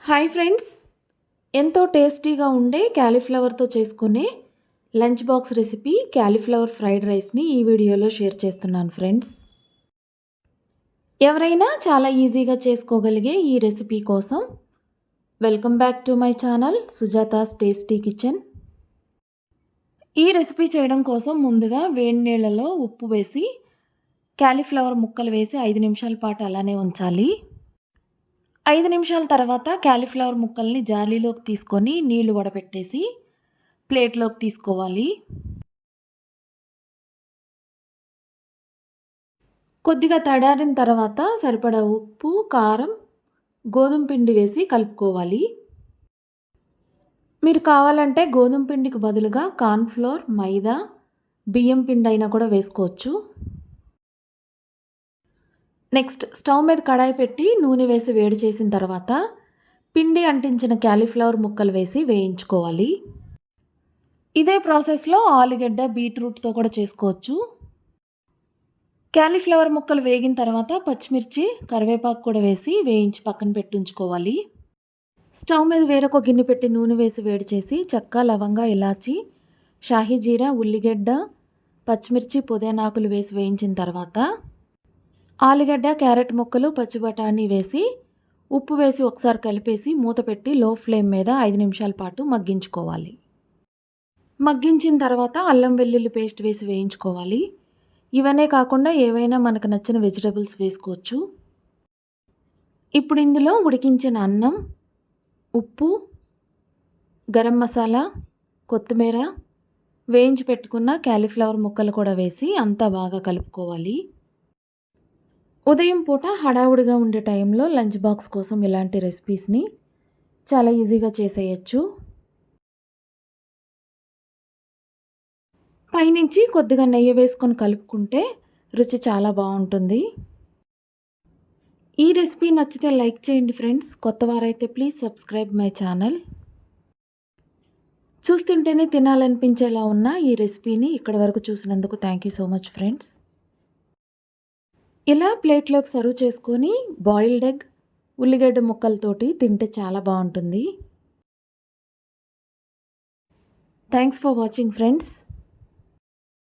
Hi friends, ఎంతో టేస్టీగా ఉండే క్యాలీఫ్లవర్తో చేసుకునే lunch box recipe cauliflower fried రైస్ని ఈ వీడియోలో షేర్ చేస్తున్నాను ఫ్రెండ్స్. ఎవరైనా చాలా ఈజీగా చేసుకోగలిగే ఈ రెసిపీ కోసం welcome back to my channel Sujata's tasty kitchen. ఈ రెసిపీ చేయడం కోసం ముందుగా వేడి నీళ్ళలో ఉప్పు వేసి క్యాలీఫ్లవర్ ముక్కలు వేసి 5 నిమిషాల పాటు అలానే ఉంచాలి. 5 నిమిషాల తర్వాత క్యాలీఫ్లవర్ ముక్కల్ని జాలీలోకి తీసుకొని నీళ్లు వడపెట్టేసి ప్లేట్లోకి తీసుకోవాలి. కొద్దిగా తడారిన తర్వాత సరిపడా ఉప్పు, కారం, గోధుమ పిండి వేసి కలుపుకోవాలి. మీరు కావాలంటే గోధుమ పిండికి బదులుగా కార్న్ఫ్లోర్, మైదా, బియ్యం పిండి అయినా కూడా వేసుకోవచ్చు. నెక్స్ట్ స్టవ్ మీద కడాయి పెట్టి నూనె వేసి వేడి చేసిన తర్వాత పిండి అంటించిన క్యాలీఫ్లవర్ ముక్కలు వేసి వేయించుకోవాలి. ఇదే ప్రాసెస్లో ఆలుగడ్డ, బీట్రూట్తో కూడా చేసుకోవచ్చు. క్యాలీఫ్లవర్ ముక్కలు వేగిన తర్వాత పచ్చిమిర్చి, కరివేపాకు కూడా వేసి వేయించి పక్కన పెట్టి ఉంచుకోవాలి. స్టవ్ మీద వేరొక గిన్నె పెట్టి నూనె వేసి వేడి చేసి చెక్క, లవంగ, ఇలాచి, షాహీ జీరా, ఉల్లిగడ్డ, పచ్చిమిర్చి, పుదీనాకులు వేసి వేయించిన తర్వాత ఆలుగడ్డ, క్యారెట్ ముక్కలు, పచ్చి బఠానీ వేసి ఉప్పు వేసి ఒకసారి కలిపేసి మూత పెట్టి లో ఫ్లేమ్ మీద 5 నిమిషాల పాటు మగ్గించుకోవాలి. మగ్గించిన తర్వాత అల్లం వెల్లుల్లి పేస్ట్ వేసి వేయించుకోవాలి. ఇవన్నీ కాకుండా ఏవైనా మనకు నచ్చిన వెజిటబుల్స్ వేసుకోవచ్చు. ఇప్పుడు ఇందులో ఉడికించిన అన్నం, ఉప్పు, గరం మసాలా, కొత్తిమీర, వేయించి పెట్టుకున్న క్యాలీఫ్లవర్ ముక్కలు కూడా వేసి అంతా బాగా కలుపుకోవాలి. ఉదయం పూట హడావుడిగా ఉండే టైంలో లంచ్ బాక్స్ కోసం ఇలాంటి రెసిపీస్ని చాలా ఈజీగా చేసేయచ్చు. పైనుంచి కొద్దిగా నెయ్యి వేసుకొని కలుపుకుంటే రుచి చాలా బాగుంటుంది. ఈ రెసిపీ నచ్చితే లైక్ చేయండి ఫ్రెండ్స్. కొత్త వారైతే ప్లీజ్ సబ్స్క్రైబ్ మై ఛానల్. చూస్తుంటేనే తినాలనిపించేలా ఉన్న ఈ రెసిపీని ఇక్కడి వరకు చూసినందుకు thank you so much friends. ఇలా ప్లేట్లోకి సర్వ్ చేసుకొని బాయిల్డ్ ఎగ్, ఉల్లిగడ్డ ముక్కలతోటి తింటే చాలా బాగుంటుంది. Thanks for watching friends.